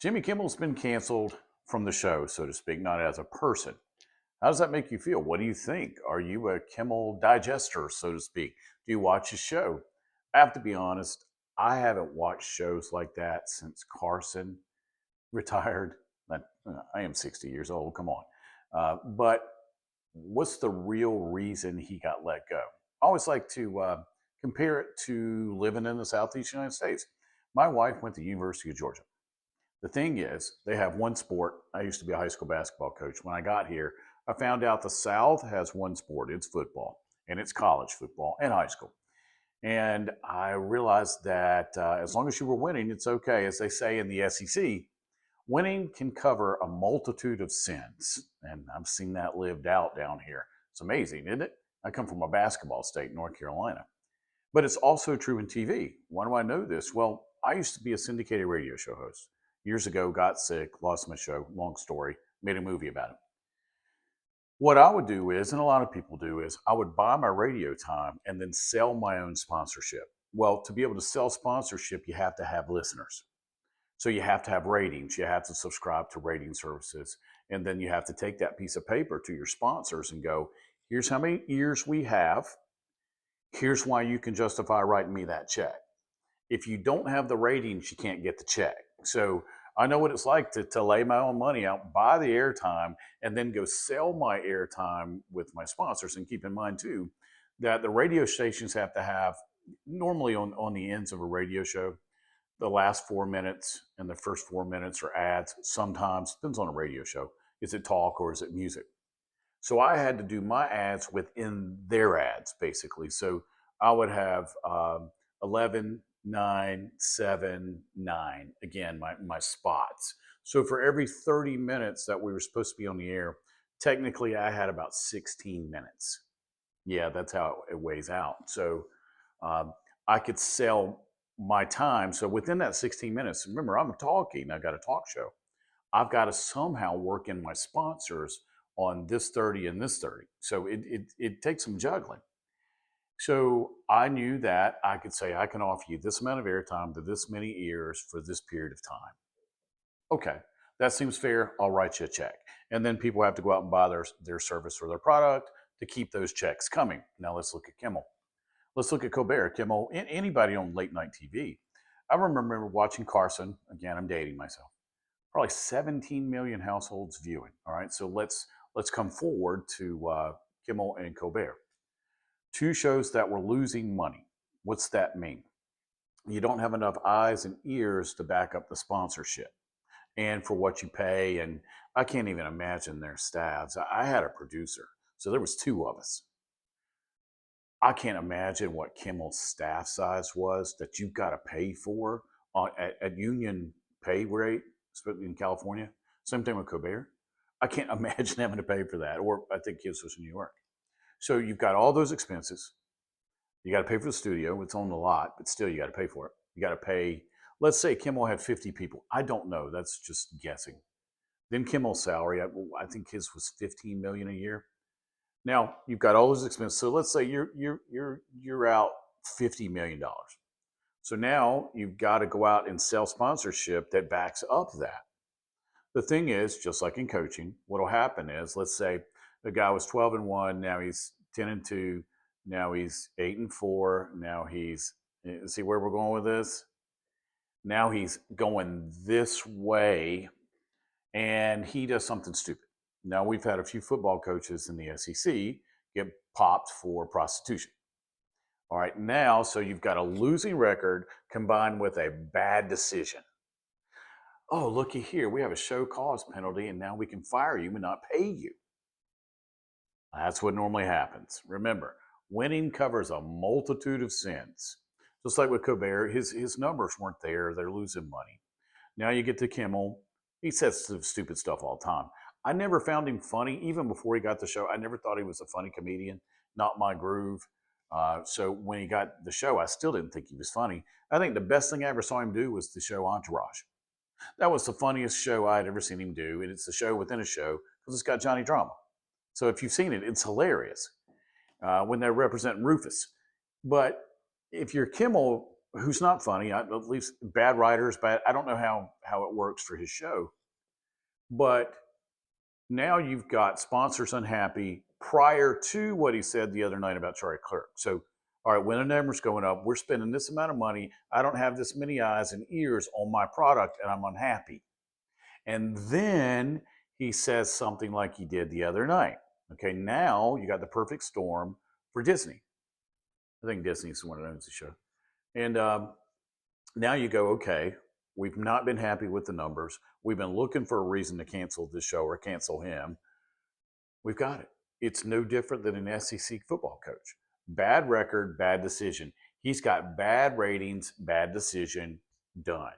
Jimmy Kimmel's been canceled from the show, so to speak, not as a person. How does that make you feel? What do you think? Are you a Kimmel digester, so to speak? Do you watch his show? I have to be honest, I haven't watched shows like that since Carson retired. I am 60 years old, come on. But what's the real reason he got let go? I always like to compare it to living in the Southeast United States. My wife went to the University of Georgia. The thing is, they have one sport. I used to be a high school basketball coach. When I got here, I found out the South has one sport. It's football, and it's college football and high school. And I realized that as long as you were winning, it's okay. As they say in the SEC, winning can cover a multitude of sins. And I've seen that lived out down here. It's amazing, isn't it? I come from a basketball state, North Carolina. But it's also true in TV. Why do I know this? Well, I used to be a syndicated radio show host. Years ago, got sick, lost my show, long story, made a movie about it. What I would do is, and a lot of people do, is I would buy my radio time and then sell my own sponsorship. Well, to be able to sell sponsorship, you have to have listeners. So you have to have ratings. You have to subscribe to rating services. And then you have to take that piece of paper to your sponsors and go, here's how many ears we have. Here's why you can justify writing me that check. If you don't have the ratings, you can't get the check. So I know what it's like to lay my own money out, buy the airtime, and then go sell my airtime with my sponsors. And keep in mind, too, that the radio stations have to have, normally on the ends of a radio show, the last 4 minutes and the first 4 minutes are ads. Sometimes, depends on a radio show. Is it talk or is it music? So I had to do my ads within their ads, basically. So I would have 11, 9, 7, 9. Again, my spots. So for every 30 minutes that we were supposed to be on the air, technically I had about 16 minutes. Yeah, that's how it weighs out. So I could sell my time. So within that 16 minutes, remember, I'm talking, I got a talk show. I've got to somehow work in my sponsors on this 30 and this 30. So it takes some juggling. So I knew that I could say, I can offer you this amount of airtime to this many ears for this period of time. Okay, that seems fair. I'll write you a check. And then people have to go out and buy their service or their product to keep those checks coming. Now let's look at Kimmel. Let's look at Colbert, Kimmel, anybody on late night TV. I remember watching Carson. Again, I'm dating myself. Probably 17 million households viewing. All right, so let's come forward to Kimmel and Colbert. Two shows that were losing money. What's that mean? You don't have enough eyes and ears to back up the sponsorship and for what you pay. And I can't even imagine their staffs. I had a producer, so there was two of us. I can't imagine what Kimmel's staff size was that you've got to pay for at union pay rate, especially in California. Same thing with Colbert. I can't imagine having to pay for that. Or I think his was in New York. So you've got all those expenses. You got to pay for the studio. It's on the lot, but still you got to pay for it. You got to pay. Let's say Kimmel had 50 people. I don't know. That's just guessing. Then Kimmel's salary, I think his was 15 million a year. Now you've got all those expenses. So let's say you're out $50 million. So now you've got to go out and sell sponsorship that backs up that. The thing is, just like in coaching, what'll happen is, let's say the guy was 12-1, now he's 10-2, now he's 8-4, now he's, see where we're going with this? Now he's going this way and he does something stupid. Now we've had a few football coaches in the SEC get popped for prostitution. All right, now, so you've got a losing record combined with a bad decision. Oh, looky here, we have a show cause penalty and now we can fire you and not pay you. That's what normally happens. Remember, winning covers a multitude of sins. Just like with Colbert, his numbers weren't there. They're losing money. Now you get to Kimmel. He says stupid stuff all the time. I never found him funny, even before he got the show. I never thought he was a funny comedian. Not my groove. So when he got the show, I still didn't think he was funny. I think the best thing I ever saw him do was the show Entourage. That was the funniest show I had ever seen him do. And it's a show within a show because it's got Johnny Drama. So if you've seen it, it's hilarious when they're representing Rufus. But if you're Kimmel, who's not funny. At least bad writers, but I don't know how it works for his show. But now you've got sponsors unhappy prior to what he said the other night about Charlie Kirk. So, all right, when the number's going up, we're spending this amount of money. I don't have this many eyes and ears on my product, and I'm unhappy. And then he says something like he did the other night. Okay, now you got the perfect storm for Disney. I think Disney's the one that owns the show. And now you go, okay, we've not been happy with the numbers. We've been looking for a reason to cancel this show or cancel him. We've got it. It's no different than an SEC football coach. Bad record, bad decision. He's got bad ratings, bad decision, done.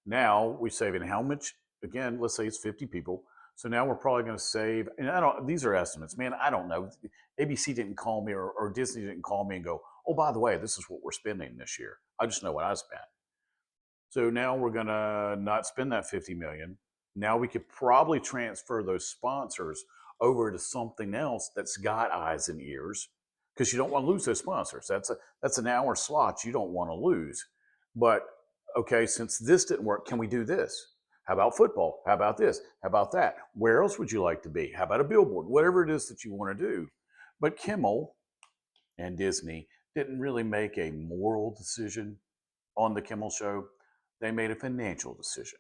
Now we're saving how much? Again, let's say it's 50 people. So now we're probably going to save, and I don't, these are estimates, man. I don't know. ABC didn't call me or Disney didn't call me and go, oh, by the way, this is what we're spending this year. I just know what I spent. So now we're going to not spend that 50 million. Now we could probably transfer those sponsors over to something else that's got eyes and ears, because you don't want to lose those sponsors. That's an hour slot you don't want to lose. But okay, since this didn't work, can we do this? How about football? How about this? How about that? Where else would you like to be? How about a billboard? Whatever it is that you want to do. But Kimmel and Disney didn't really make a moral decision on the Kimmel show. They made a financial decision.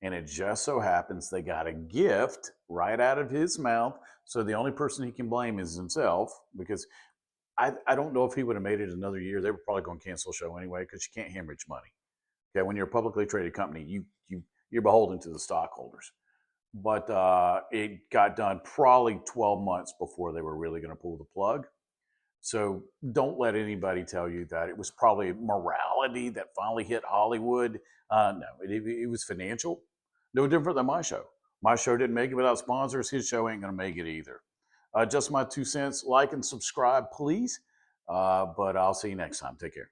And it just so happens they got a gift right out of his mouth. So the only person he can blame is himself, because I don't know if he would have made it another year. They were probably going to cancel the show anyway, because you can't hemorrhage money. Okay, when you're a publicly traded company, you're beholden to the stockholders. But it got done probably 12 months before they were really going to pull the plug. So don't let anybody tell you that it was probably morality that finally hit Hollywood. No, it was financial. No different than my show. My show didn't make it without sponsors. His show ain't going to make it either. Just my 2 cents. Like and subscribe, please. But I'll see you next time. Take care.